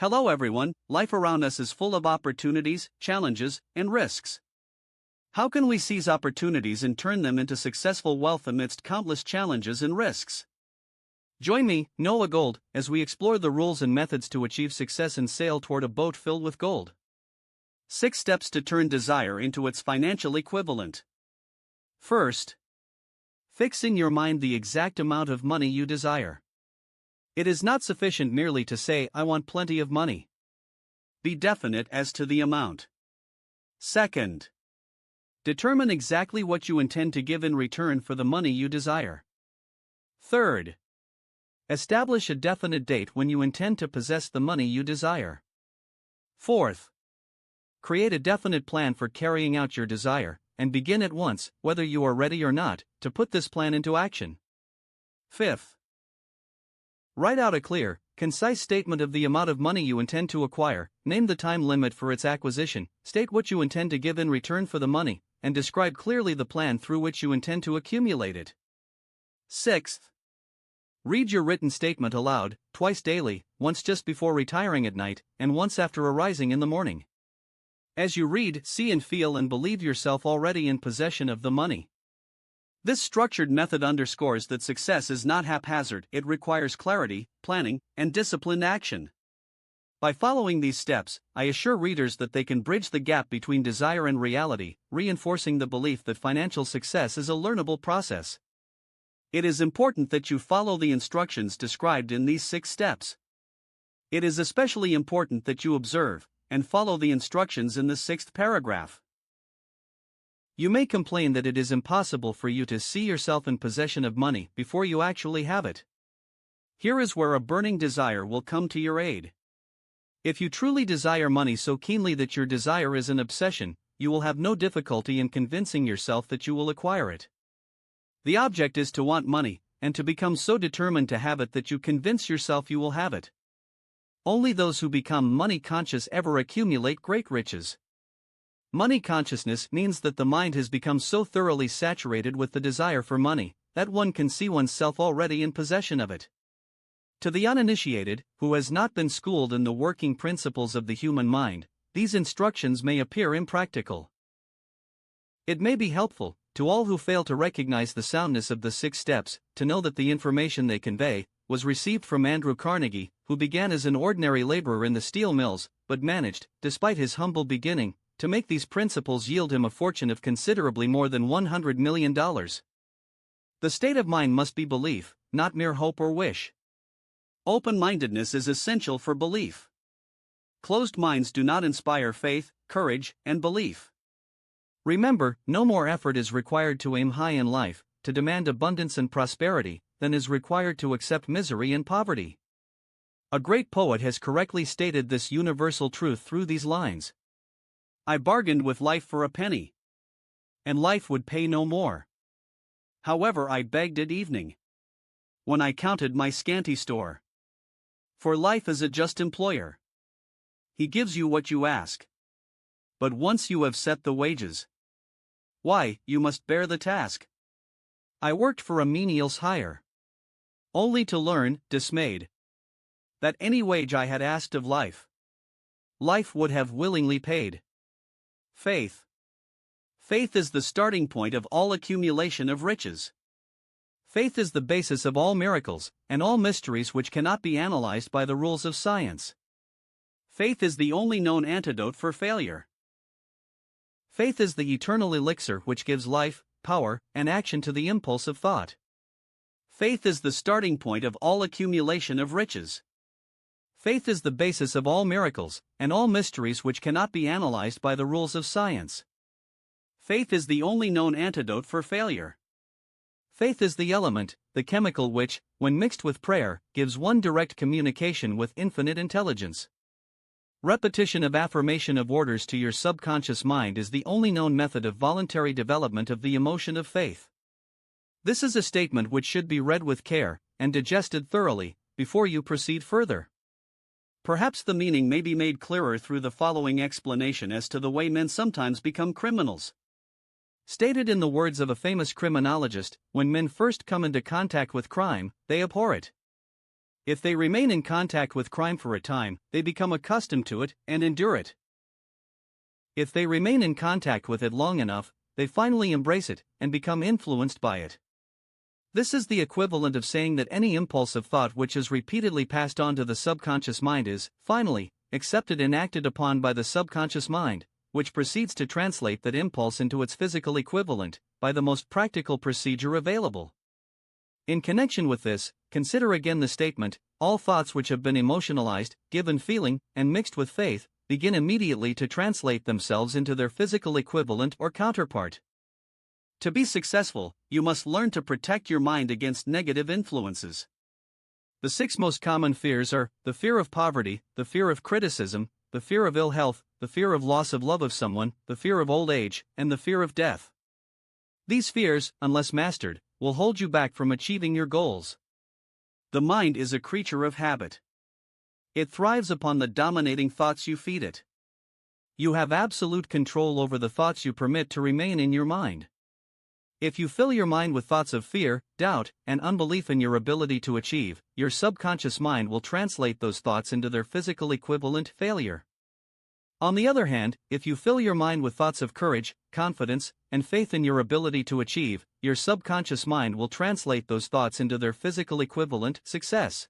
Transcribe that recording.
Hello everyone, life around us is full of opportunities, challenges, and risks. How can we seize opportunities and turn them into successful wealth amidst countless challenges and risks? Join me, Noah Gold, as we explore the rules and methods to achieve success and sail toward a boat filled with gold. 6 steps to turn desire into its financial equivalent. First, fix in your mind the exact amount of money you desire. It is not sufficient merely to say, "I want plenty of money." Be definite as to the amount. Second, determine exactly what you intend to give in return for the money you desire. Third, establish a definite date when you intend to possess the money you desire. Fourth, create a definite plan for carrying out your desire, and begin at once, whether you are ready or not, to put this plan into action. Fifth, write out a clear, concise statement of the amount of money you intend to acquire, name the time limit for its acquisition, state what you intend to give in return for the money, and describe clearly the plan through which you intend to accumulate it. Sixth, read your written statement aloud, twice daily, once just before retiring at night, and once after arising in the morning. As you read, see and feel and believe yourself already in possession of the money. This structured method underscores that success is not haphazard, it requires clarity, planning, and disciplined action. By following these steps, I assure readers that they can bridge the gap between desire and reality, reinforcing the belief that financial success is a learnable process. It is important that you follow the instructions described in these 6 steps. It is especially important that you observe and follow the instructions in the 6th paragraph. You may complain that it is impossible for you to see yourself in possession of money before you actually have it. Here is where a burning desire will come to your aid. If you truly desire money so keenly that your desire is an obsession, you will have no difficulty in convincing yourself that you will acquire it. The object is to want money, and to become so determined to have it that you convince yourself you will have it. Only those who become money conscious ever accumulate great riches. Money consciousness means that the mind has become so thoroughly saturated with the desire for money that one can see oneself already in possession of it. To the uninitiated, who has not been schooled in the working principles of the human mind, these instructions may appear impractical. It may be helpful, to all who fail to recognize the soundness of the 6 steps, to know that the information they convey was received from Andrew Carnegie, who began as an ordinary laborer in the steel mills, but managed, despite his humble beginning, to make these principles yield him a fortune of considerably more than $100 million. The state of mind must be belief, not mere hope or wish. Open-mindedness is essential for belief. Closed minds do not inspire faith, courage, and belief. Remember, no more effort is required to aim high in life, to demand abundance and prosperity, than is required to accept misery and poverty. A great poet has correctly stated this universal truth through these lines. I bargained with life for a penny, and life would pay no more. However, I begged at evening, when I counted my scanty store. For life is a just employer. He gives you what you ask. But once you have set the wages, why, you must bear the task. I worked for a menial's hire, only to learn, dismayed, that any wage I had asked of life, life would have willingly paid. Faith. Faith is the starting point of all accumulation of riches. Faith is the basis of all miracles, and all mysteries which cannot be analyzed by the rules of science. Faith is the only known antidote for failure. Faith is the eternal elixir which gives life, power, and action to the impulse of thought. Faith is the starting point of all accumulation of riches. Faith is the basis of all miracles, and all mysteries which cannot be analyzed by the rules of science. Faith is the only known antidote for failure. Faith is the element, the chemical which, when mixed with prayer, gives one direct communication with infinite intelligence. Repetition of affirmation of orders to your subconscious mind is the only known method of voluntary development of the emotion of faith. This is a statement which should be read with care, and digested thoroughly, before you proceed further. Perhaps the meaning may be made clearer through the following explanation as to the way men sometimes become criminals. Stated in the words of a famous criminologist, when men first come into contact with crime, they abhor it. If they remain in contact with crime for a time, they become accustomed to it and endure it. If they remain in contact with it long enough, they finally embrace it and become influenced by it. This is the equivalent of saying that any impulse of thought which is repeatedly passed on to the subconscious mind is, finally, accepted and acted upon by the subconscious mind, which proceeds to translate that impulse into its physical equivalent, by the most practical procedure available. In connection with this, consider again the statement, all thoughts which have been emotionalized, given feeling, and mixed with faith, begin immediately to translate themselves into their physical equivalent or counterpart. To be successful, you must learn to protect your mind against negative influences. The 6 most common fears are the fear of poverty, the fear of criticism, the fear of ill health, the fear of loss of love of someone, the fear of old age, and the fear of death. These fears, unless mastered, will hold you back from achieving your goals. The mind is a creature of habit. It thrives upon the dominating thoughts you feed it. You have absolute control over the thoughts you permit to remain in your mind. If you fill your mind with thoughts of fear, doubt, and unbelief in your ability to achieve, your subconscious mind will translate those thoughts into their physical equivalent, failure. On the other hand, if you fill your mind with thoughts of courage, confidence, and faith in your ability to achieve, your subconscious mind will translate those thoughts into their physical equivalent, success.